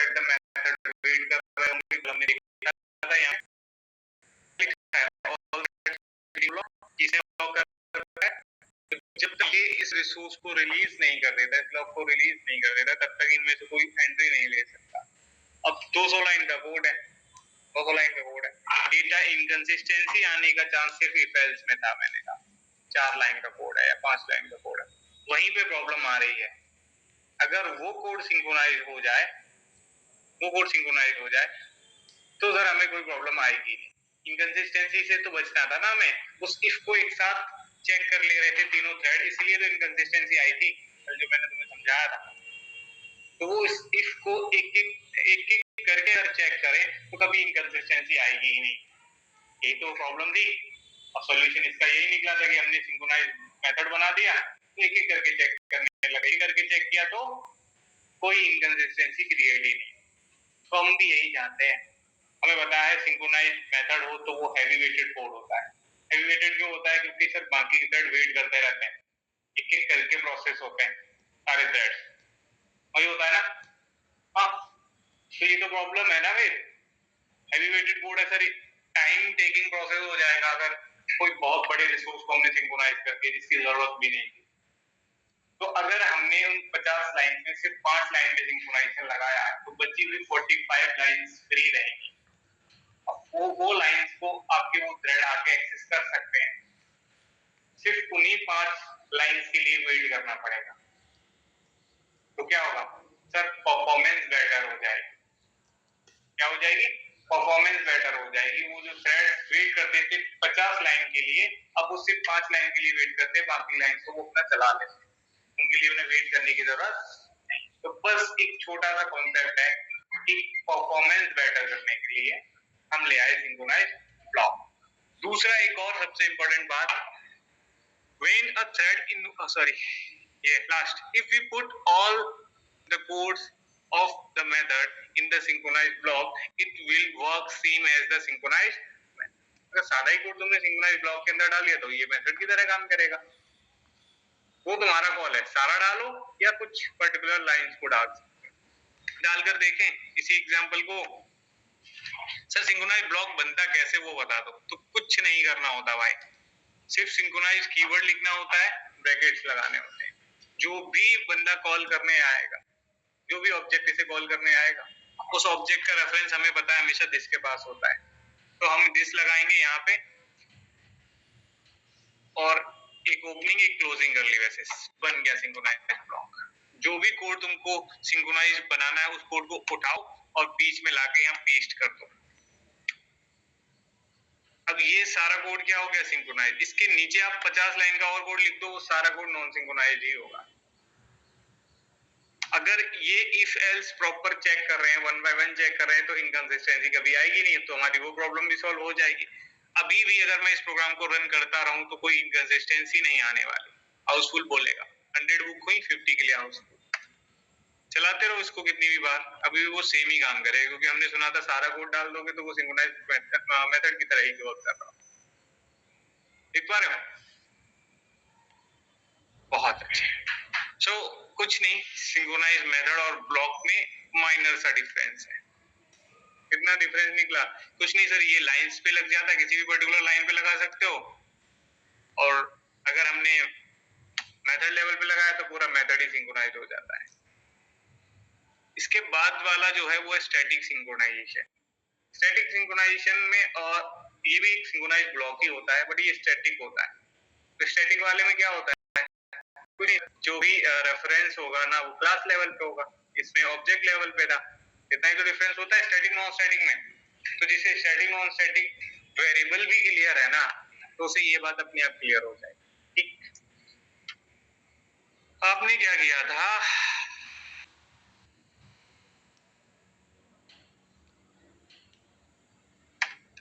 at the method wait कर रहा है, उनके हमने देखा था यहाँ जब तक ये इस रिसोर्स को रिलीज नहीं कर देता, इस ब्लॉक को रिलीज नहीं कर देता, तब तक इनमें से कोई एंट्री नहीं ले सकता। अब 200 लाइन का कोड है, 200 लाइन का कोड है, डेटा इनकंसिस्टेंसी आने का चांस सिर्फ इफ एल्स में था, मैंने कहा 4 लाइन का कोड है या 5 लाइन का कोड है, वहीं पे प्रॉब्लम आ रही है। अगर वो कोड सिंक्रोनाइज हो जाए, तो सर हमें कोई प्रॉब्लम आएगी नहीं। इनकंसिस्टेंसी से तो बचना था ना हमें, उस इफ को एक साथ चेक कर ले रहे थे तीनों थ्रेड, इसलिए तो इनकंसिस्टेंसी आई थी कल जो मैंने तुम्हें समझाया था। तो वो इस इफ को एक एक करके अगर चेक करें तो कभी इनकंसिस्टेंसी आएगी ही नहीं। यही तो प्रॉब्लम थी और सॉल्यूशन इसका यही निकला था कि हमने सिंक्रोनाइज मेथड बना दिया, तो एक एक करके चेक करने लगे, करके चेक किया तो कोई इनकंसिस्टेंसी क्रिएट ही नहीं। तो हम भी यही चाहते हैं, हमें बताया है सिंक्रोनाइज मेथड हो तो वो हैवी वेटेड कोड होता है। हैवी वेटेड क्यों होता है? क्योंकि सर बाकी के थ्रेड वेट करते रहते हैं, एक एक करके प्रोसेस होते हैं सारे थ्रेड्स, वही होता है ना। हाँ, तो ये तो प्रॉब्लम है ना फिर। हैवी वेटेड कोड है सर, टाइम टेकिंग प्रोसेस हो जाएगा अगर कोई बहुत बड़े रिसोर्स को हमने सिंक्रोनाइज करके जिसकी जरूरत भी नहीं। तो अगर हमने उन 50 लाइन में सिर्फ 5 लाइन में सिंक्रोनाइजेशन लगाया है तो बची हुई 45 लाइंस फ्री रहेंगी। वो लाइंस को आपके वो थ्रेड आके एक्सेस कर सकते हैं, सिर्फ उन्हीं 5 लाइंस के लिए वेट करना पड़ेगा। तो क्या होगा सर? परफॉर्मेंस बेटर हो जाएगी। क्या हो जाएगी? परफॉर्मेंस बेटर हो जाएगी। वो जो थ्रेड वेट करते थे 50 लाइन के लिए, अब वो सिर्फ 5 लाइन के लिए वेट करते हैं, बाकी लाइंस को वो अपना चला लेते हैं, उनके लिए उन्हें वेट करने की जरूरत नहीं। तो बस एक छोटा सा कॉन्सेप्ट है कि परफॉर्मेंस बेटर करने के लिए हम ले आए सिंक्रोनाइज ब्लॉक। दूसरा एक और सबसे इंपॉर्टेंट बात, when a thread in if we put all the codes of the method in the synchronized block, it will work same as the synchronized method. अगर सादा ही कोड तुमने सिंक्रोनाइज ब्लॉक के अंदर डाल दिया तो ये मेथड की तरह काम करेगा। वो तुम्हारा कॉल है, सारा डालो या कुछ पर्टिकुलर लाइंस को डालकर देखें। इसी एग्जांपल को सर सिंक्रोनाइज ब्लॉक बनता कैसे वो बता दो। तो कुछ नहीं करना होता भाई, सिर्फ सिंक्रोनाइज कीवर्ड लिखना होता है, ब्रैकेट्स लगाने होते हैं। जो भी बंदा कॉल करने आएगा, जो भी ऑब्जेक्ट इसे कॉल करने आएगा, उस ऑब्जेक्ट का रेफरेंस हमें पता है हमेशा दिस के पास होता है, तो हम दिस लगाएंगे यहाँ पे और एक ओपनिंग एक क्लोजिंग कर ली, वैसे बन गया सिंक्रोनाइज ब्लॉक। जो भी कोड तुमको सिंक्रोनाइज बनाना है उस कोड को उठाओ और बीच में लाके यहाँ पेस्ट कर दो। अब ये सारा कोड क्या हो गया? सिंक्रोनाइज। इसके नीचे आप 50 लाइन का और कोड लिख दो, वो सारा कोड नॉन सिंक्रोनाइज ही होगा। अगर ये इफ एल्स प्रॉपर चेक कर रहे हैं, 1 बाय 1 चेक कर रहे हैं, तो इनकंसिस्टेंसी कभी आएगी नहीं, तो हमारी वो प्रॉब्लम भी सॉल्व हो जाएगी। अभी भी अगर मैं इस प्रोग्राम को रन करता रहूं तो कोई इनकंसिस्टेंसी नहीं आने वाली। हाउसफुल बोलेगा, 100 बुक हुई, 50 के लिए हाउसफुल। चलाते रहो इसको कितनी भी बार, अभी भी वो सेम ही काम करेगा, क्योंकि हमने सुना था सारा कोड डाल दोगे तो वो सिंक्रोनाइज मेथड की तरह ही वर्क कर रहा है। देख पा रहे हो? बहुत अच्छे। सो कुछ नहीं, सिंक्रोनाइज मेथड और ब्लॉक में माइनर सा डिफरेंस है। कितना डिफरेंस निकला? कुछ नहीं सर, ये लाइंस पे लग जाता है, किसी भी पर्टिकुलर लाइन पे लगा सकते हो, और अगर हमने मेथड लेवल पे लगाया तो पूरा मेथड ही सिंक्रोनाइज हो जाता है। इसके बाद वाला जो है वो स्टैटिक सिंक्रोनाइजेशन। स्टैटिक सिंक्रोनाइजेशन में ये भी एक सिंक्रोनाइज ब्लॉक ही होता है, बट ये स्टैटिक होता है। तो स्टैटिक वाले में क्या होता है, जो भी रेफरेंस होगा ना वो क्लास लेवल पे होगा, इसमें ऑब्जेक्ट लेवल पे था। इतना ही तो डिफरेंस होता है स्टैटिक नॉन स्टैटिक में। तो जिसे स्टैटिक नॉन स्टैटिक वेरिएबल भी क्लियर है ना, तो उसे ये बात अपने आप क्लियर हो जाएगी। ठीक, आपने क्या किया था,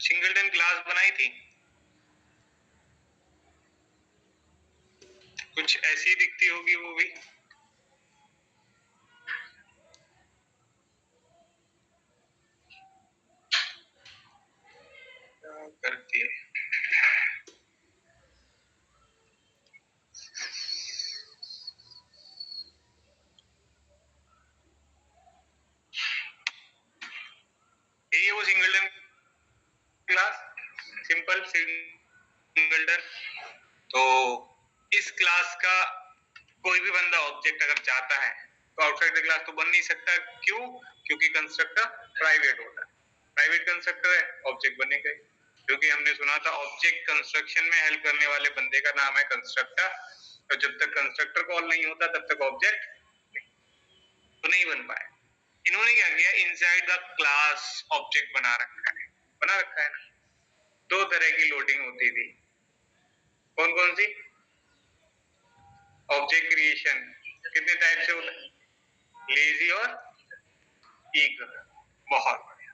सिंगलटन क्लास बनाई थी, कुछ ऐसी दिखती होगी वो भी। करती है देखो सिंगलटन क्लास, सिंपल सिंगलटन। तो इस क्लास का कोई भी बंदा ऑब्जेक्ट अगर चाहता है तो आउटसाइड द क्लास तो बन नहीं सकता। क्यों? क्योंकि कंस्ट्रक्टर प्राइवेट होता है, प्राइवेट कंस्ट्रक्टर है, ऑब्जेक्ट बनेगा। क्योंकि हमने सुना था ऑब्जेक्ट कंस्ट्रक्शन में हेल्प करने वाले बंदे का नाम है कंस्ट्रक्टर, और जब तक कंस्ट्रक्टर कॉल नहीं होता तब तक ऑब्जेक्ट तो नहीं बन पाए। इन्होंने क्या किया, इनसाइड द क्लास ऑब्जेक्ट बना रखा है ना। दो तरह की लोडिंग होती थी, कौन कौन सी? ऑब्जेक्ट क्रिएशन कितने टाइप से होता है? लेजी और ईगर। बहुत बढ़िया।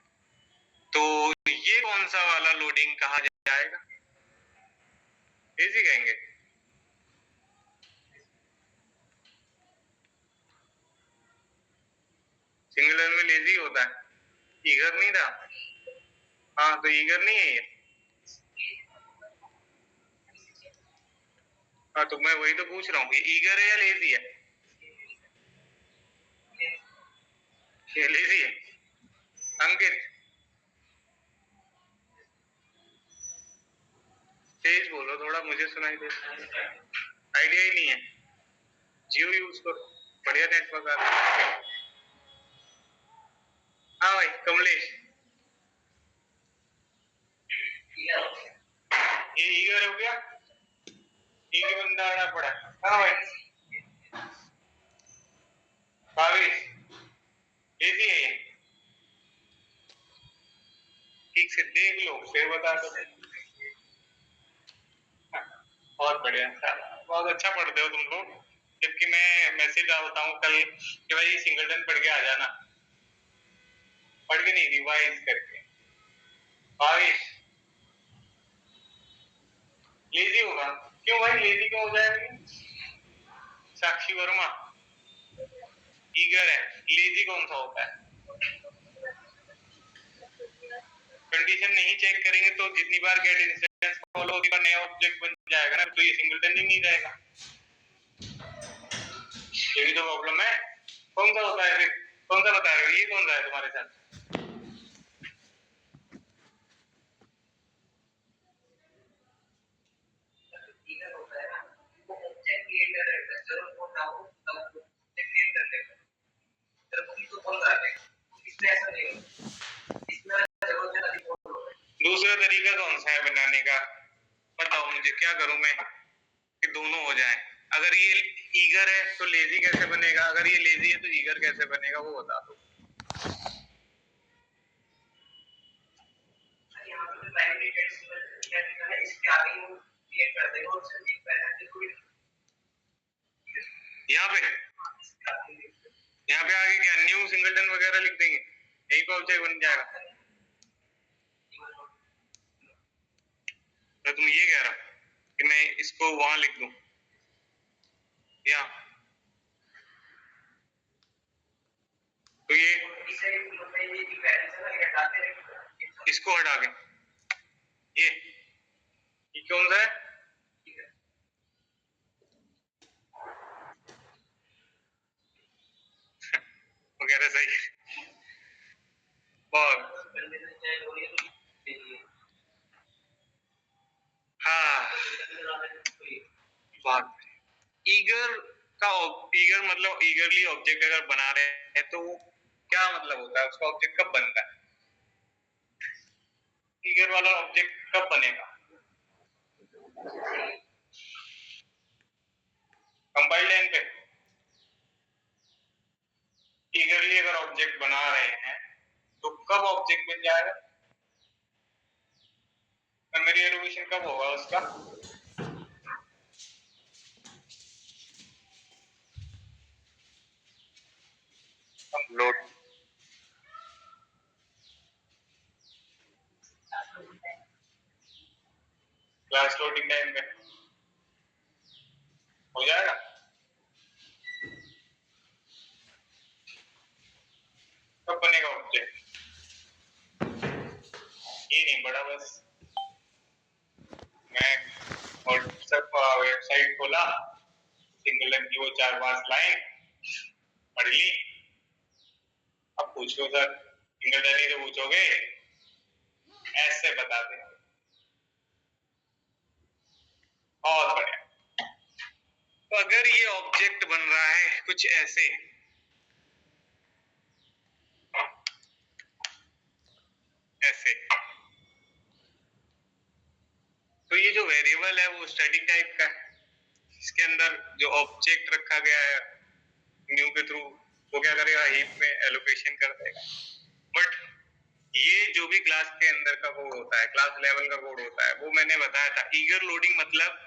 तो ये कौन सा वाला लोडिंग कहा जाएगा? लेजी कहेंगे। सिंगुलर में लेजी होता है, ईगर नहीं था। हाँ तो ईगर नहीं है ये। हाँ तो मैं वही तो पूछ रहा हूँ, ये ईगर है या लेजी है? ये लेजी है। अंकित तेज बोलो थोड़ा, मुझे सुनाई दे। आइडिया ही नहीं है। जियो यूज करो, बढ़िया नेटवर्क आता है। हाँ भाई कमलेश, ये ईगर हो गया, ईगर बंदा आना पड़ा। हाँ भाई भावेश, लेजी है ये? ठीक से देख लो फिर बता दो। बहुत बढ़िया, बहुत अच्छा पढ़ते हो तुम लोग। जबकि मैं मैसेज डालता हूँ कल कि भाई सिंगलटन पढ़ के आ जाना, पढ़ के नहीं रिवाइज करके। भावेश लेजी होगा? क्यों भाई लेजी क्यों हो जाएगा? साक्षी वर्मा ईगर है, लेजी कौन सा होता है? कंडीशन नहीं चेक करेंगे तो जितनी बार गेट इंस्टेंस फॉलो होगी पर नया ऑब्जेक्ट बन जाएगा ना, तो ये सिंगलटन ही नहीं रहेगा। ये भी तो प्रॉब्लम है। कौन सा होता है फिर? कौन सा बता रहे हो? ये कौन सा है तुम्हारे साथ? दूसरा तरीका कौन सा है बनाने का? बताओ मुझे, क्या करूं मैं कि दोनों हो जाए? अगर ये ईगर है तो लेजी कैसे बनेगा, अगर ये लेजी है तो ईगर कैसे बनेगा, वो बता दो। यहाँ पे आगे क्या न्यू सिंगलटन वगैरह लिख देंगे, यही पे ऑब्जेक्ट बन जाएगा। तो तुम ये कह रहा कि मैं इसको वहां लिख दूं, या तो ये इसको हटा के ये कौन सा है? वगैरह सही और हाँ बात ईगर का, ईगर मतलब ईगरली ऑब्जेक्ट अगर बना रहे हैं तो क्या मतलब होता है, उसका ऑब्जेक्ट कब बनता है? ईगर वाला ऑब्जेक्ट कब बनेगा? कंपाइल लाइन पे ईगरली अगर ऑब्जेक्ट बना रहे हैं तो कब ऑब्जेक्ट बन जाएगा? मेमोरी एलोकेशन कब होगा उसका? लोड क्लास लोडिंग टाइम पे हो जाएगा। कब बनेगा ऑब्जेक्ट? ये नहीं बड़ा, बस मैं व्हाट्सएप वेबसाइट खोला, सिंगलटन की वो 4-5 लाइन पढ़ ली। अब पूछो सर सिंगलटन ही तो पूछोगे, ऐसे बता देंगे। बहुत बढ़िया। तो अगर ये ऑब्जेक्ट बन रहा है कुछ ऐसे, ऐसे, तो ये जो वेरिएबल है वो स्टैटिक टाइप का है। इसके अंदर जो ऑब्जेक्ट रखा गया है न्यू के थ्रू, वो क्या करेगा, हीप में एलोकेशन कर देगा। बट ये जो भी क्लास के अंदर का कोड होता है, क्लास लेवल का कोड होता है, वो मैंने बताया था ईगर लोडिंग मतलब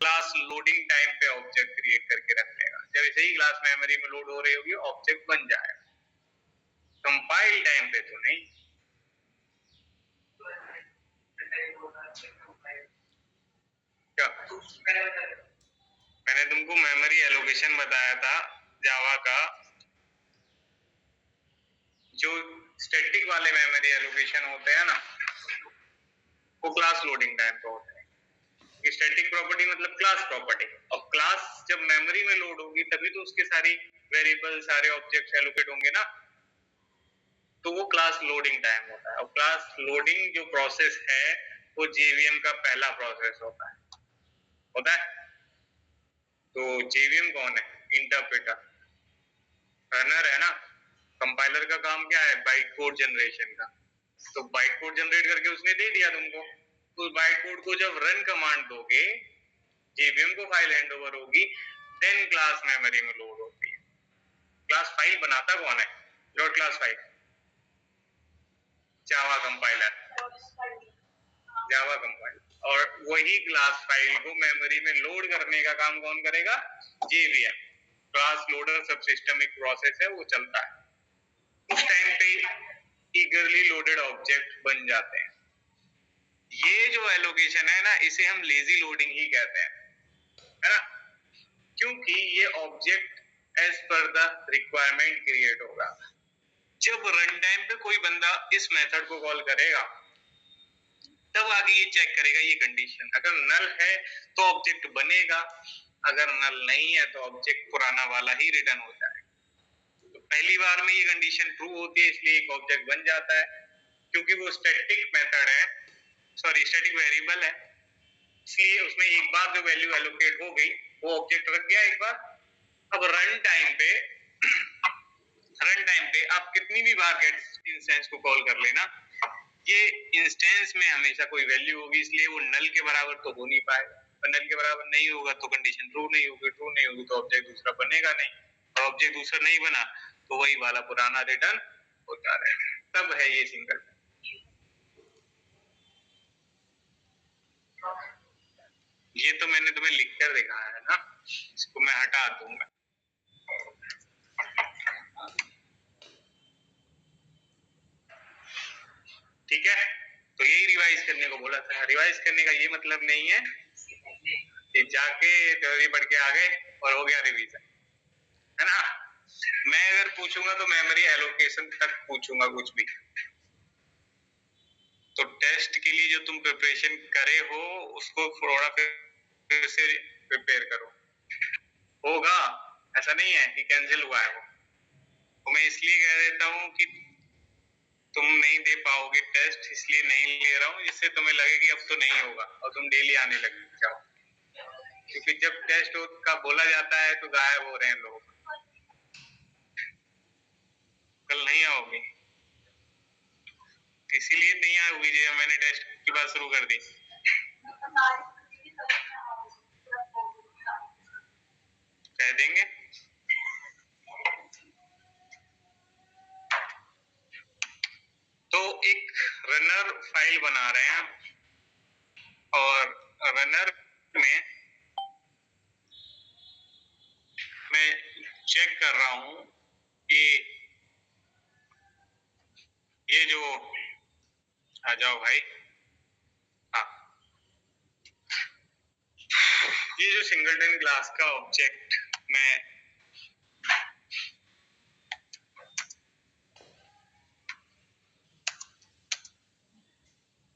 क्लास लोडिंग टाइम पे ऑब्जेक्ट क्रिएट करके रख लेगा। जब ऐसे ही क्लास मेमोरी में लोड हो रही होगी ऑब्जेक्ट बन जाएगा, कंपाइल टाइम पे तो नहीं। क्या मैंने तुमको मेमोरी एलोकेशन बताया था जावा का, जो स्टैटिक वाले मेमोरी एलोकेशन होते हैं ना, वो क्लास लोडिंग टाइम पे होते हैं। स्टैटिक प्रॉपर्टी मतलब क्लास प्रॉपर्टी, और क्लास जब मेमोरी में लोड होगी तभी तो उसके सारी वेरिएबल, सारे ऑब्जेक्ट्स एलोकेट होंगे ना, तो वो क्लास लोडिंग टाइम होता है। और क्लास लोडिंग जो प्रोसेस है वो जेवीएम का पहला प्रोसेस होता है। तो जेवीएम कौन है? इंटरप्रेटर। रनर है ना। कंपाइलर का काम क्या है? बाइट कोड जनरेशन का। तो बाइट कोड जनरेट करके उसने दे दिया तुमको, तो बाइट कोड को जब रन कमांड दोगे, जेवीएम को फाइल हैंड ओवर होगी, देन क्लास मेमोरी में लोड होती है। क्लास फाइल बनाता कौन है? Dot class file, Java compiler, Java compiler. और वही क्लास फाइल को मेमोरी में लोड करने का काम कौन करेगा? जेवीएम। क्लास लोडर सब सिस्टम एक प्रोसेस है, वो चलता है। उस टाइम पे ईगरली लोडेड ऑब्जेक्ट बन जाते हैं। ये जो एलोकेशन है ना, इसे हम लेजी लोडिंग ही कहते हैं, है ना, क्योंकि ये object as per the requirement create होगा। जब रन टाइम पे कोई बंदा इस मेथड को कॉल करेगा, तब आगे ये चेक करेगा ये कंडीशन, अगर नल है तो ऑब्जेक्ट बनेगा, अगर नल नहीं है तो ऑब्जेक्ट पुराना वाला ही रिटर्न हो जाएगा। तो पहली बार में ये कंडीशन ट्रू होती है, इसलिए एक ऑब्जेक्ट बन जाता है, क्योंकि वो स्टैटिक मेथड है, सॉरी स्टैटिक वेरिएबल है, इसलिए उसमें एक बार जो वैल्यू एलोकेट हो गई वो ऑब्जेक्ट रख गया एक बार। अब रन टाइम पे आप कितनी भी बार गेट इंस्टेंस को कॉल कर लेना, ये इंस्टेंस में हमेशा कोई वैल्यू होगी, इसलिए वो नल के बराबर तो हो नहीं पाएगा। और नल के बराबर नहीं होगा तो कंडीशन ट्रू नहीं होगी तो ऑब्जेक्ट दूसरा बनेगा नहीं, और ऑब्जेक्ट दूसरा नहीं बना तो वही वाला पुराना रिटर्न होता रहेगा। तब है ये सिंगल। ये तो मैंने तुम्हें लिखकर दिखाया है ना, इसको मैं हटा दूंगा। ठीक है, तो यही रिवाइज करने को बोला था। रिवाइज करने का ये मतलब नहीं है कि जाके थ्योरी पढ़ के आ गए और हो गया रिवीजन, है ना। मैं अगर पूछूंगा तो मेमोरी एलोकेशन तक पूछूंगा कुछ भी। तो टेस्ट के लिए जो तुम प्रिपरेशन करे हो उसको थोड़ा फिर से प्रिपेयर करो। होगा, ऐसा नहीं है कि कैंसिल हुआ है वो। तो मैं इसलिए कह देता हूँ कि तुम नहीं दे पाओगे टेस्ट, इसलिए नहीं ले रहा हूँ, जिससे तुम्हें लगे कि अब तो नहीं होगा और तुम डेली आने लग जाओ। क्योंकि जब टेस्ट का बोला जाता है तो गायब हो रहे हैं लोग। कल नहीं आओगे, इसीलिए नहीं आओगी जब मैंने टेस्ट की बात शुरू कर दी। कह देंगे। तो एक रनर फाइल बना रहे हैं, और रनर में मैं चेक कर रहा हूं कि ये जो, आ जाओ भाई, हाँ, ये जो सिंगलटन क्लास का ऑब्जेक्ट मैं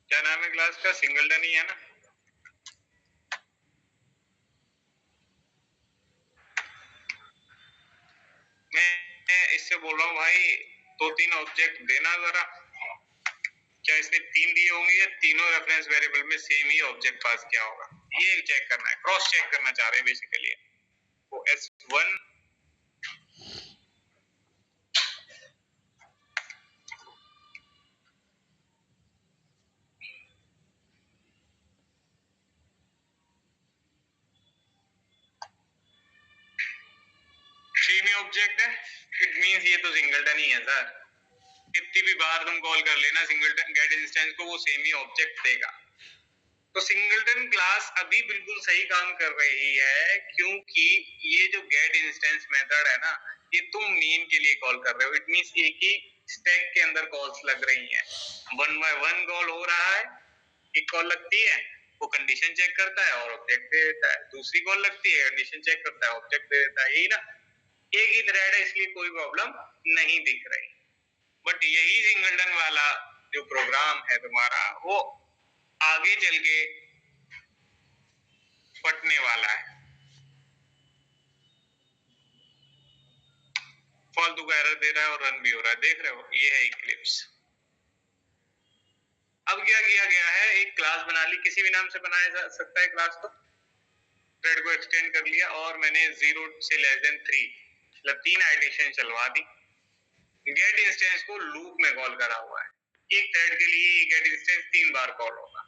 क्या नाम है क्लास का? सिंगलटन ही है ना। मैं इससे बोल रहा हूँ भाई 2-3 ऑब्जेक्ट देना जरा, क्या इसने 3 दिए होंगे या तीनों रेफरेंस वेरिएबल में सेम ही ऑब्जेक्ट पास किया होगा, ये चेक करना है, क्रॉस चेक करना चाह रहे हैं बेसिकली। तो S1 सेम ही ऑब्जेक्ट है, इट मींस ये तो सिंगलटन ही है सर। कितनी भी बार तुम कॉल कर लेना सिंगलटन गेट इंस्टेंस को, वो सेम ही ऑब्जेक्ट देगा। तो सिंगलटन क्लास अभी बिल्कुल सही काम कर रही है, क्योंकि ये जो गेट इंस्टेंस मेथड है ना, ये तुम मेन के लिए कॉल कर रहे हो। इट मींस एक ही स्टैक के अंदर कॉल्स लग रही हैं, 1 बाय 1 कॉल हो रहा है। एक कॉल लगती है, वो कंडीशन चेक करता है और ऑब्जेक्ट दे देता है, दूसरी कॉल लगती है, कंडीशन चेक करता है, ऑब्जेक्ट दे देता है, यही ना। एक ही थ्रेड है, इसलिए कोई प्रॉब्लम नहीं दिख रही। बट यही सिंगलटन वाला जो प्रोग्राम है तुम्हारा, वो आगे चल के फटने वाला है। फालतू का एरर दे रहा है और रन भी हो रहा है, देख रहे हो, ये है इक्लिप्स। अब क्या किया गया है, एक क्लास बना ली, किसी भी नाम से बनाया जा सकता है क्लास को। थ्रेड को एक्सटेंड कर लिया और मैंने 0 से लेस देन 3 मतलब 3 आइटरेशन चलवा दी। गेट इंस्टेंस को लूप में कॉल करा हुआ है, एक थ्रेड के लिए ये गेट इंस्टेंस 3 बार कॉल होगा।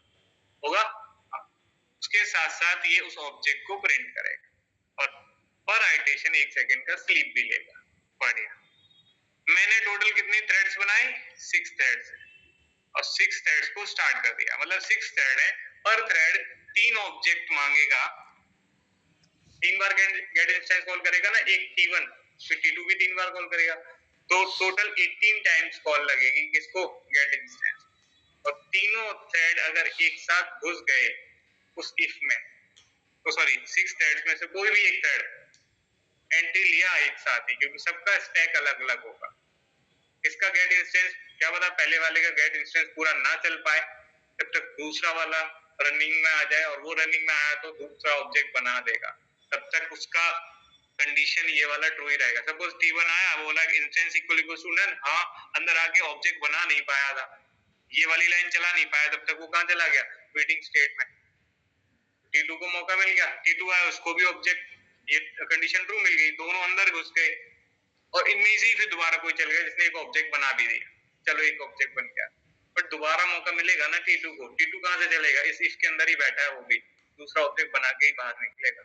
उसके साथ साथ ये उस ऑब्जेक्ट को प्रिंट करेगा और पर आइटरेशन 1 सेकंड का स्लीप भी लेगा। बढ़िया। मैंने टोटल कितने थ्रेड्स बनाए, 6 थ्रेड्स, और 6 थ्रेड्स को स्टार्ट कर दिया। मतलब 6 थ्रेड है, पर थ्रेड 3 ऑब्जेक्ट मांगेगा, 3 बार गेट इंस्टेंस कॉल करेगा ना, एक T1 फिर T2 भी 3 बार कॉल करेगा, तो टोटल 18 टाइम्स कॉल लगेगी किसको, गेट इंस्टेंस। और तीनों थ्रेड अगर एक साथ घुस गए उस इफ में, तो सॉरी 6 थ्रेड्स में से कोई भी एक थ्रेड एंट्री लिया एक साथ ही, क्योंकि सबका स्टैक अलग अलग होगा। इसका गेट इंस्टेंस क्या पता पहले वाले का गेट इंस्टेंस पूरा ना चल पाए, जब तक दूसरा वाला रनिंग में आ जाए, और वो रनिंग में आया तो दूसरा ऑब्जेक्ट बना देगा, तब तक उसका कंडीशन ये वाला ट्रू ही रहेगा। सपोज T1 आया, बोला इंस्टेंस इक्वल टू नन, हाँ अंदर आके ऑब्जेक्ट बना नहीं पाया था, ये वाली लाइन चला नहीं पाया, तब तक वो कहां चला गया, वेटिंग स्टेट में। T2 को मौका मिल गया, T2 आया, उसको भी ऑब्जेक्ट, ये कंडीशन ट्रू मिल गई, दोनों अंदर घुस गए, और इनमें से ही फिर दोबारा कोई चल गया जिसने एक ऑब्जेक्ट बना भी दिया, चलो एक ऑब्जेक्ट बन गया। बट दोबारा मौका मिलेगा ना T2 को, T2 कहां से चलेगा, इस इफ के अंदर ही बैठा है, वो भी दूसरा ऑब्जेक्ट बना के ही बाहर निकलेगा।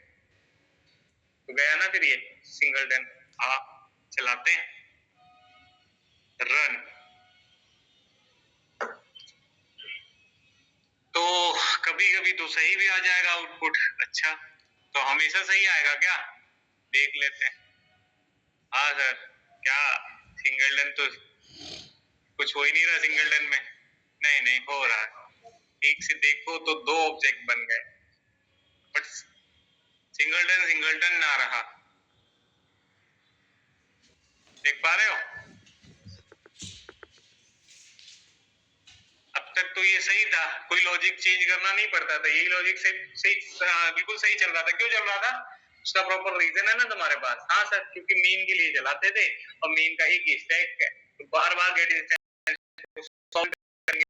तो गया ना फिर ये सिंगलटन। आ चलाते हैं, रन। तो कभी कभी तो सही भी आ जाएगा आउटपुट। अच्छा, तो हमेशा सही आएगा क्या, देख लेते हैं। हाँ सर, क्या सिंगलटन तो कुछ हो ही नहीं रहा सिंगलटन में। नहीं नहीं हो रहा है, ठीक से देखो तो 2 ऑब्जेक्ट बन गए, बट सिंगलटन सिंगलटन ना रहा। देख पा रहे हो, अब तक तो ये सही था, कोई लॉजिक चेंज करना नहीं पड़ता था, यही लॉजिक सही बिल्कुल सही चल रहा था। क्यों चल रहा था, उसका प्रॉपर रीजन है ना तुम्हारे पास। हाँ सर, क्योंकि मेन के लिए चलाते थे और मेन का एक ही स्टैक है, तो बार बार गेट इंस्टेंस सॉल्व करेंगे।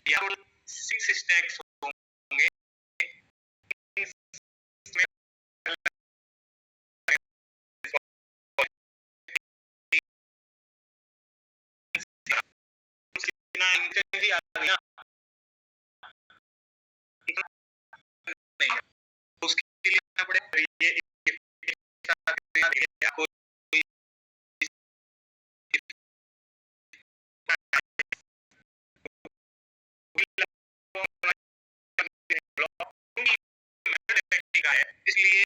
या 6 स्टैक्स होंगे, उसके लिए पड़े ये इसलिए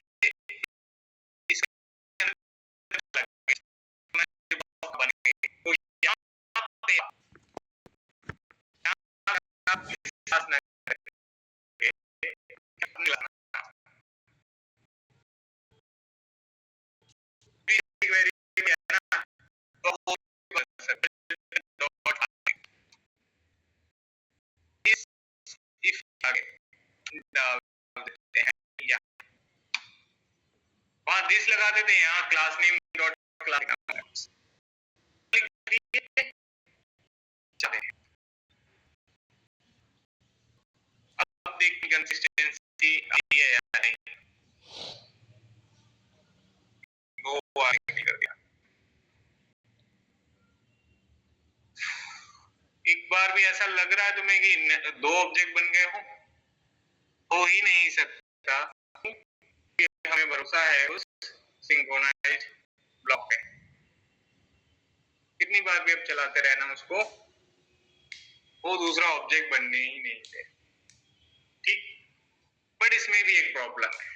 वहां दिस लगाते थे, यहाँ क्लास नेम डॉट क्लास। अब देख कंसिस्टेंसी आई है या नहीं, वो आगे कर दिया। एक बार भी ऐसा लग रहा है तुम्हें कि दो ऑब्जेक्ट बन गए हो ही नहीं सकता, कि हमें भरोसा है उस सिंक्रोनाइज्ड ब्लॉक पे। कितनी बार भी अब चलाते रहना उसको, वो दूसरा ऑब्जेक्ट बनने ही नहीं दे, ठीक। बट इसमें भी एक प्रॉब्लम है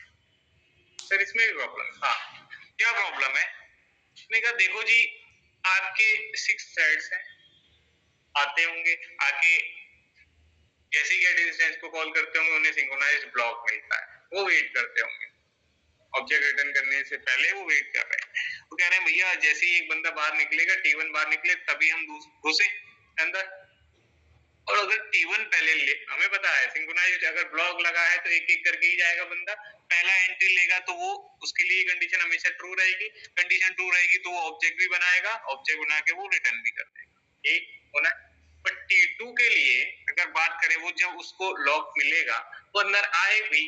सर, इसमें भी प्रॉब्लम। हाँ, क्या प्रॉब्लम है? मैंने कहा देखो जी, आपके 6 थ्रेड्स हैं, आते होंगे, आके जैसे ही गेट इंस्टेंस को कॉल करते होंगे, उन्हें सिंक्रोनाइज्ड ब्लॉक मिलता है, वो वेट करते होंगे, ऑब्जेक्ट रिटर्न करने से पहले वो वेट कर रहे हैं। वो कह रहे हैं भैया जैसे ही एक बंदा बाहर निकलेगा, T1 बाहर निकले, तभी हम घुसे अंदर। और अगर T1 पहले ले, हमें पता है सिंक्रोनाइज्ड अगर ब्लॉक लगा है तो एक एक करके ही जाएगा बंदा, पहला एंट्री लेगा तो वो उसके लिए कंडीशन हमेशा ट्रू रहेगी, कंडीशन ट्रू रहेगी तो वो ऑब्जेक्ट भी बनाएगा, ऑब्जेक्ट बना के वो रिटर्न भी कर देगा, ये होना है। बट T2 के लिए अगर बात करें, वो जब उसको लॉक मिलेगा, वो अंदर आए भी,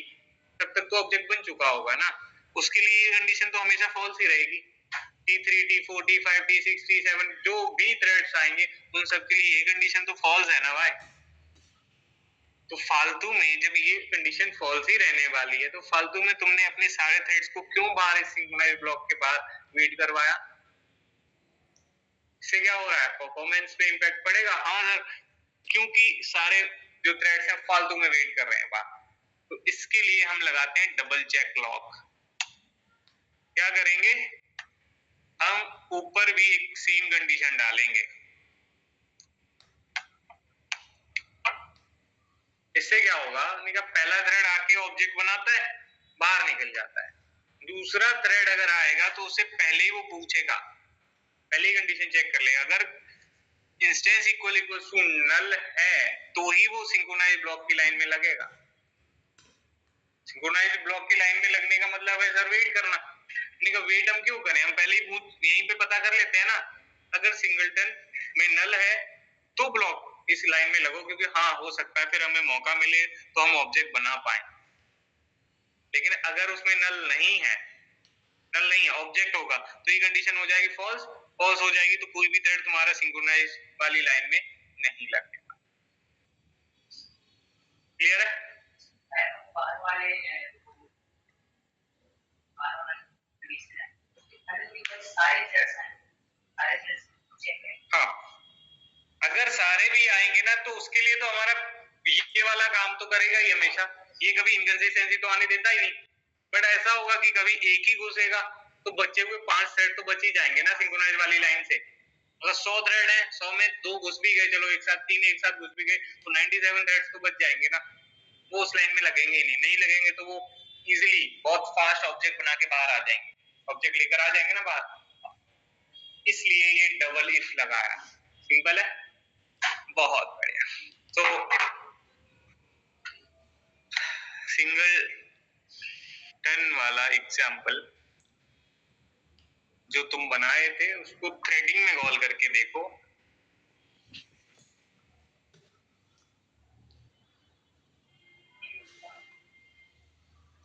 तब तक तो ऑब्जेक्ट बन चुका होगा ना, उसके लिए ये कंडीशन तो हमेशा फॉल्स ही रहेगी। T3, T4, T5, T6, T7 जो भी थ्रेड्स आएंगे, उन सब के लिए ये कंडीशन तो फॉल्स है ना भाई। तो फालतू में जब ये कंडीशन फॉल्स ही रहने वाली है, तो फालतू में तुमने अपने सारे थ्रेड्स को क्यों बाहर इस सिंक्रोनाइज्ड ब्लॉक के बाहर वेट करवाया? इससे क्या हो रहा है? परफॉर्मेंस पे इंपैक्ट पड़ेगा। हाँ सर, क्योंकि सारे जो थ्रेड्स हैं फालतू में वेट कर रहे हैं बाहर। तो इसके लिए हम लगाते हैं डबल चेक लॉक। क्या करेंगे? हम ऊपर भी एक सेम कंडीशन डालेंगे। इससे क्या होगा? पहला थ्रेड आके ऑब्जेक्ट बनाता है, बाहर निकल जाता है। दूसरा थ्रेड अगर आएगा तो उससे पहले ही वो पूछेगा, पहली कंडीशन चेक कर लेगा। अगर instance equal equal to null है तो ही वो सिंक्रोनाइज्ड ब्लॉक की लाइन में लगेगा। सिंक्रोनाइज्ड ब्लॉक की लाइन में लगने का मतलब है सर वेट करना। वेट हम क्यों करें? हम पहले ही यहीं पे पता कर लेते हैं ना, अगर सिंगलटन में नल है तो ब्लॉक इस लाइन में लगो, क्योंकि हाँ हो सकता है फिर हमें मौका मिले तो हम ऑब्जेक्ट बना पाए। लेकिन अगर उसमें नल नहीं है, नल नहीं है, ऑब्जेक्ट होगा, तो ये कंडीशन हो जाएगी फॉल्स। फॉल्स हो जाएगी तो कोई भी थ्रेड तुम्हारा सिंक्रोनाइज वाली लाइन में नहीं लगेगा। क्लियर है? हाँ, अगर सारे भी आएंगे ना तो उसके लिए तो हमारा ये वाला काम तो करेगा ही हमेशा, ये कभी इनकंसिस्टेंसी तो आने देता ही नहीं। बट ऐसा होगा कि कभी एक ही घुसेगा तो बचे हुए 5 थ्रेड तो बच ही जाएंगे ना सिंक्रोनाइज वाली लाइन से। अगर 100 थ्रेड है, 100 में 2 घुस भी गए, चलो एक साथ 3 एक साथ घुस भी गए, तो 97 थ्रेड्स तो बच जाएंगे ना, वो उस लाइन में लगेंगे ही नहीं। नहीं लगेंगे तो वो इजीली बहुत फास्ट ऑब्जेक्ट बना के बाहर आ जाएंगे, ऑब्जेक्ट लेकर आ जाएंगे ना बाहर। इसलिए ये डबल इफ लगाया। सिंपल है, बहुत बढ़िया। तो सिंगल टन वाला एग्जाम्पल जो तुम बनाए थे उसको थ्रेडिंग में कॉल करके देखो।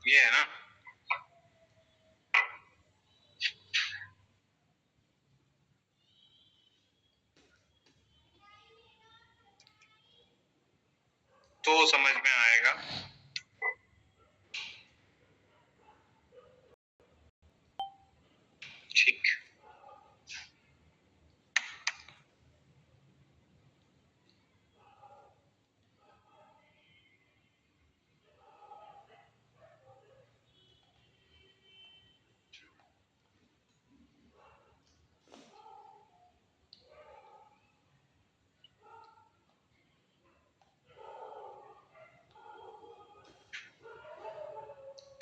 ये है ना, तो समझ में आएगा। ठीक,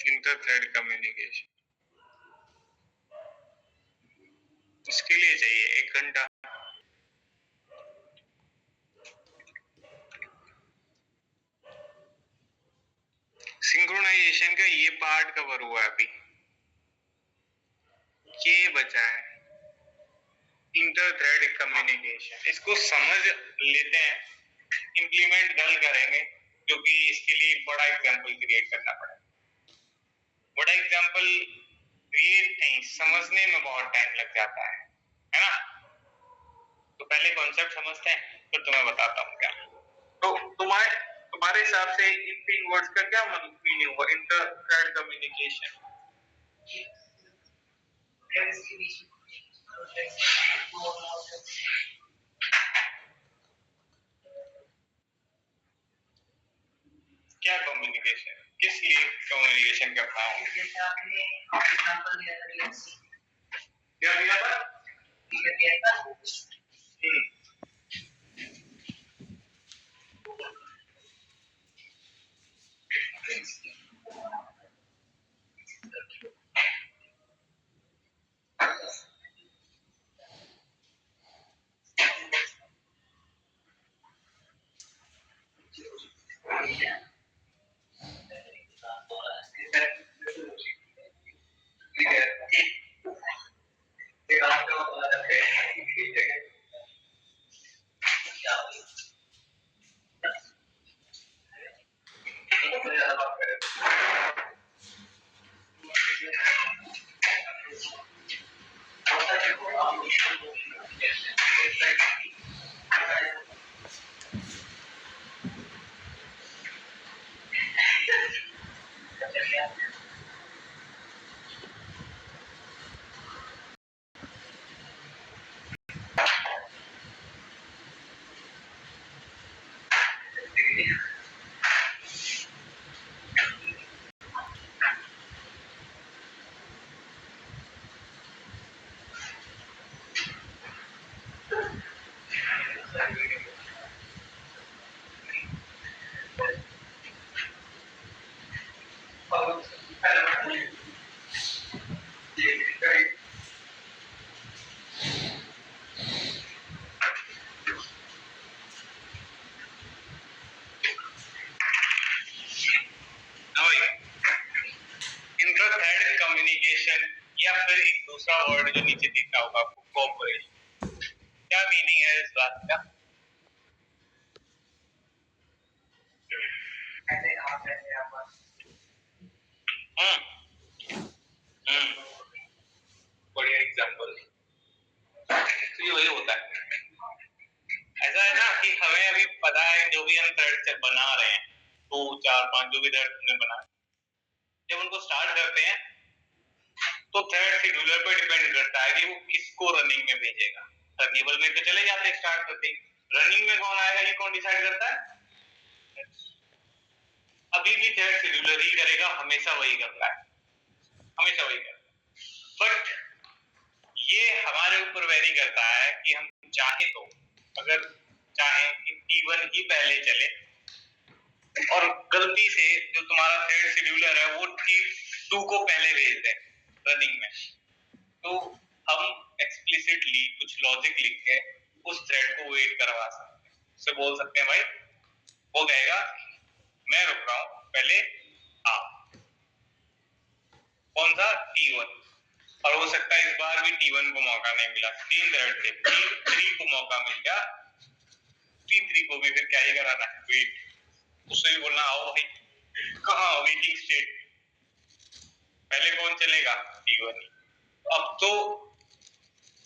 इंटर थ्रेड कम्युनिकेशन, इसके लिए चाहिए 1 घंटा। सिंक्रोनाइजेशन का ये पार्ट कवर हुआ है अभी। ये बचा है इंटर थ्रेड कम्युनिकेशन। इसको समझ लेते हैं, इंप्लीमेंट कल करेंगे क्योंकि इसके लिए बड़ा एग्जाम्पल क्रिएट करना पड़ेगा। बड़ा एग्जाम्पल क्रिएट नहीं, समझने में बहुत टाइम लग जाता है ना। तो पहले कॉन्सेप्ट समझते हैं फिर तुम्हें बताता हूँ क्या। तो तुम्हारे हिसाब से इन 3 वर्ड्स का क्या मीनिंग होगा, इंटर थ्रेड कम्युनिकेशन? क्या कम्युनिकेशन, किस लिए कम्युनिकेशन करना है? क्या दिया था? इंट्राथ्रेड कम्युनिकेशन या फिर एक दूसरा वर्ड जो नीचे दिख रहा होगा आपको, कोऑपरेशन। क्या मीनिंग है इस बात का? बढ़िया एग्जांपल। तो ये वही होता है, ऐसा है ना कि हमें अभी पता है जो भी हम थ्रेड बना रहे हैं, 2 4 5 जो भी थ्रेड हमने बनाए, जब उनको स्टार्ट करते हैं तो थ्रेड शेड्यूलर पर डिपेंड करता है कि वो किसको रनिंग में भेजेगा। रनेबल में तो चले जाते हैं स्टार्ट करते ही, रनिंग में कौन आएगा ये कौन डिसाइड करता है? अभी भी थ्रेड शेड्यूलर ही करेगा, हमेशा वही करता है, हमेशा वही करता है। बट ये हमारे ऊपर वेरी करता है कि हम चाहे तो, अगर चाहे कि T1 ही पहले चले और गलती से जो तुम्हारा थ्रेड शेड्यूलर है वो T2 को पहले भेज दे रनिंग में, तो हम एक्सप्लिसिटली कुछ लॉजिक लिख के उस थ्रेड को वेट करवा सकते हैं। उससे बोल सकते हैं भाई, वो कहेगा मैं रुक रहा हूं, पहले आप कौन सा T1, और हो सकता है इस बार भी T1 को मौका नहीं मिला, 3 थ्रेड थे, T3 को मौका मिल गया, T3 को भी फिर क्या ही कराना है, वेट। उससे भी बोलना आओ भाई, कहाँ वेटिंग स्टेट, पहले कौन चलेगा? T1। अब तो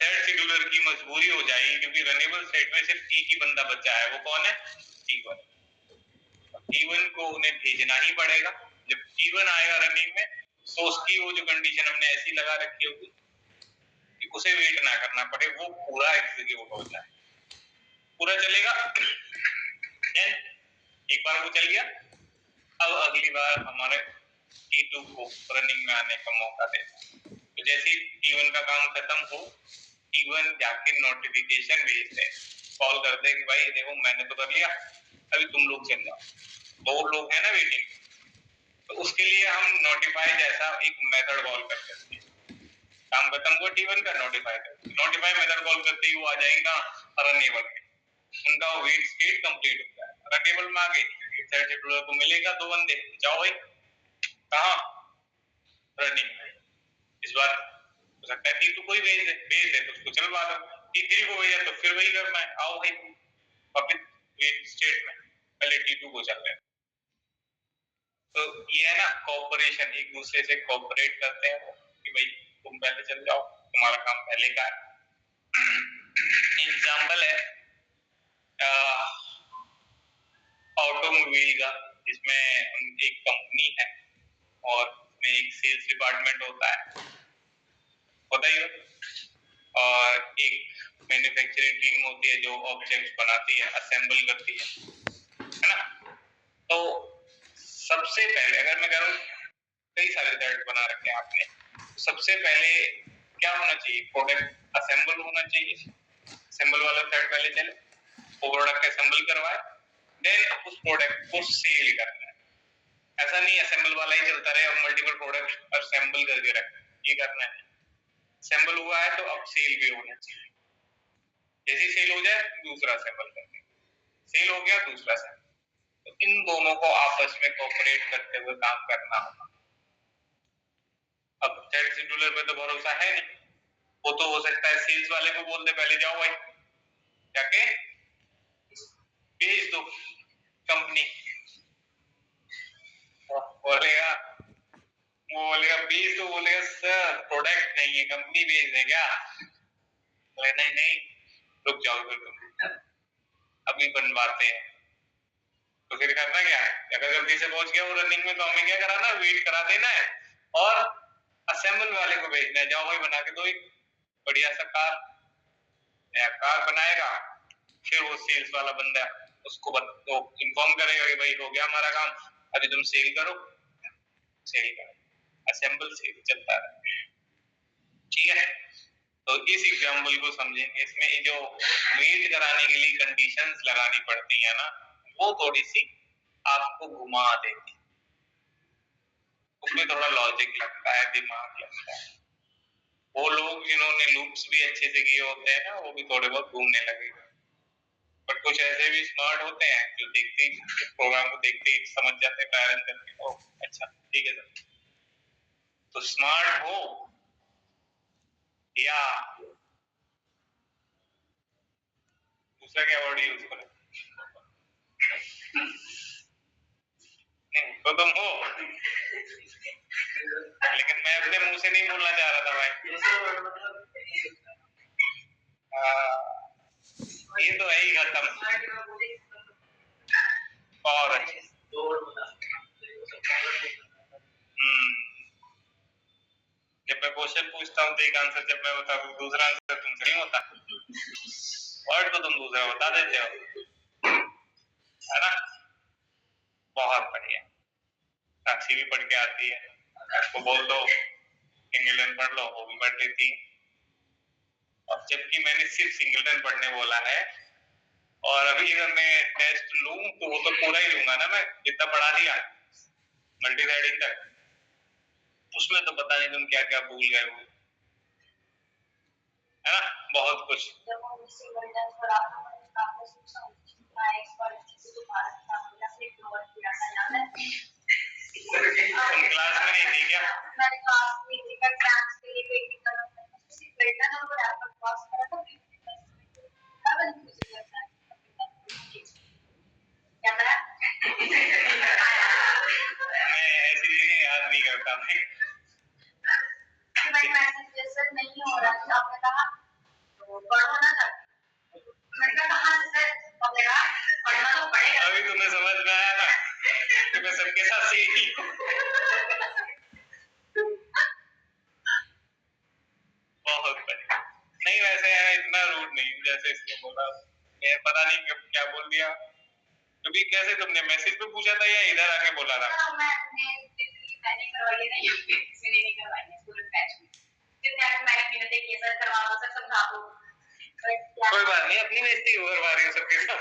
थ्रेड शेड्यूलर की मजबूरी हो जाएगी क्योंकि रनेबल स्टेट में सिर्फ एक ही बंदा बचा है, वो कौन है? T1। T1 को उन्हें भेजना ही पड़ेगा। जब T1 आएगा रनिंग में तो उसकी वो जो कंडीशन हमने ऐसी लगा रखी होगी कि उसे वेट ना करना पड़े, वो पूरा एग्जीक्यूट हो जाए, पूरा चलेगा। देन एक बार वो चल गया, अब अगली बार हमारे T2 को रनिंग में आने का मौका देना। तो जैसे ही T1 का काम खत्म हो, T1 जाके नोटिफिकेशन भेज दे, कॉल कर दे कि भाई देखो मैंने तो कर लिया, अभी तुम लोग चल जाओ, 2 लोग हैं ना वेटिंग। तो उसके लिए हम नोटिफाई जैसा एक मेथड कॉल कर सकते हैं, काम खत्म हुआ T1 का, नोटिफाई कर, नोटिफाई मेथड कॉल करते ही वो आ जाएगा रनेबल में, उनका वेट स्टेट कंप्लीट हो जाएगा, रनेबल में आ गए, थ्रेड शेड्यूलर को मिलेगा 2 बंदे, जाओ भाई कहां? रनिंग में। इस बार हो सकता है T2 को ही भेज दे तो उसको चलवा दो, T3 को भेजा तो फिर वही करना है, आओ भाई वापस वेट स्टेट में, पहले T2 को चल रहे हैं। तो ये है ना कोऑपरेशन, एक दूसरे से कोऑपरेट करते हैं कि भाई तुम पहले चल जाओ, तुम्हारा काम पहले का है। एग्जाम्पल है ऑटोमोबाइल का, जिसमें एक कंपनी है और उसमें एक सेल्स डिपार्टमेंट होता ही है, और एक मैन्युफैक्चरिंग टीम होती है जो ऑब्जेक्ट्स बनाती है, असेंबल करती है ना। तो सबसे पहले अगर मैं करूं, कई सारे थ्रेड बना रखे हैं आपने, तो सबसे पहले क्या होना चाहिए, प्रोडक्ट असेंबल होना चाहिए, असेंबल वाला थ्रेड पहले चले, वो प्रोडक्ट असेंबल करवाए, देन उस प्रोडक्ट को सेल करना है। ऐसा नहीं असेंबल वाला ही चलता रहे और मल्टीपल प्रोडक्ट असेंबल करके रखें, ये करना है। असेंबल हुआ है तो अब सेल भी होना चाहिए, जैसे सेल हो जाए दूसरा असेंबल करके, सेल हो गया दूसरा असेंबल, तो इन दोनों को आपस में कोऑपरेट करते हुए काम करना होगा। अब थ्रेड शेड्यूलर पे तो भरोसा है नहीं, वो तो हो सकता है सेल्स वाले को बोल दे पहले जाओ भाई जाके भेज दो कंपनी, बोलेगा भेज दो, बोलेगा सर प्रोडक्ट नहीं है कंपनी भेज दे क्या, बोले नहीं नहीं रुक जाओ फिर तुम अभी बनवाते हैं। तो फिर करना क्या है, अगर जल्दी से पहुंच गया वो रनिंग में, तो हमें क्या कराना, वेट करा देना है और असेंबल वाले को भेजना है, जाओ भाई बना के दो एक बढ़िया सा कार, नया कार बनाएगा, फिर वो सेल्स वाला बंदा उसको इन्फॉर्म करेगा कि भाई हो गया हमारा काम, अभी तुम सेल करो, सेल करो, असेंबल सेल चलता है। ठीक है, तो इस एग्जाम्पल को समझेंगे, इसमें जो वेट कराने के लिए कंडीशंस लगानी पड़ती है ना, वो थोड़ी सी आपको घुमा देती, उसमें थोड़ा लॉजिक लगता है, दिमाग लगता है। वो लोग जिन्होंने लूप्स भी अच्छे से किए होते हैं ना, वो भी थोड़े बहुत घूमने लगेगा, बट कुछ ऐसे भी स्मार्ट होते हैं जो देखते ही प्रोग्राम को देखते ही समझ जाते हैं पैरेंट करके, ओ अच्छा ठीक है सर। तो स्मार्ट हो या दूसरा क्या वर्ड यूज करें, तो तुम हो, लेकिन मैं अपने मुंह से नहीं बोलना चाह रहा था भाई, ये तो है ही खत्म। और जब मैं क्वेश्चन पूछता हूँ तो एक आंसर जब मैं बता दूं, दूसरा आंसर तुमसे नहीं होता, वर्ड तो तुम दूसरा बता देते हो, है ना। बहुत बढ़िया, साक्षी भी पढ़ के आती है, आपको बोल दो सिंगलटन पढ़ लो, वो भी पढ़ लेती है। और जबकि मैंने सिर्फ सिंगलटन पढ़ने बोला है, और अभी अगर मैं टेस्ट लूं तो वो तो पूरा ही लूंगा ना, मैं जितना पढ़ा दिया मल्टी थ्रेडिंग तक, उसमें तो पता नहीं तुम क्या क्या भूल गए हो, है ना, बहुत कुछ। तुम क्लास में नहीं थी क्या? मैंने क्लास में थी, मैं एग्जाम्स के लिए वेट कर रहा था, बेटा ना वो लैपटॉप पास करा था, क्या करा? मैं ऐसी चीजें याद नहीं करता मैं। मैसेज सर नहीं हो रहा था, आपने कहा पढ़ो ना सर, मैंने कहा सर पढ़ना तो पड़ेगा। अभी तुम्हें समझ में आया ना कि मैं सबके साथ सीखी बहुत बढ़िया। नहीं वैसे है, इतना रूड नहीं जैसे इसने बोला, मैं पता नहीं क्या बोल दिया, क्योंकि कैसे तुमने मैसेज पे पूछा था या इधर आके बोला था? मैंने करवाई नहीं, मैंने नहीं करवाई स्कूल बैच में, कितने मैडम ने देखिए सर करवा दो सर समझा दो, कोई बात नहीं, अपनी बेइज्जती करवा रही हूँ सबके साथ।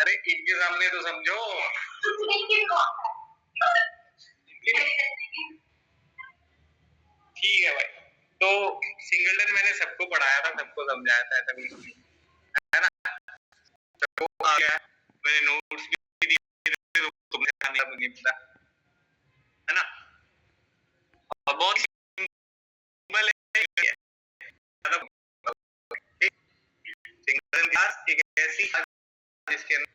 अरे इनके सामने तो समझो, ठीक है भाई। तो सिंगलटन मैंने सबको पढ़ाया था, सबको समझाया था, ऐसा कुछ नहीं है ना, सबको आ गया, मैंने नोट्स भी दिए थे, तुमने नहीं पता, है ना। बहुत सिंपल है। सिंगल क्लास एक ऐसी जिसके अंदर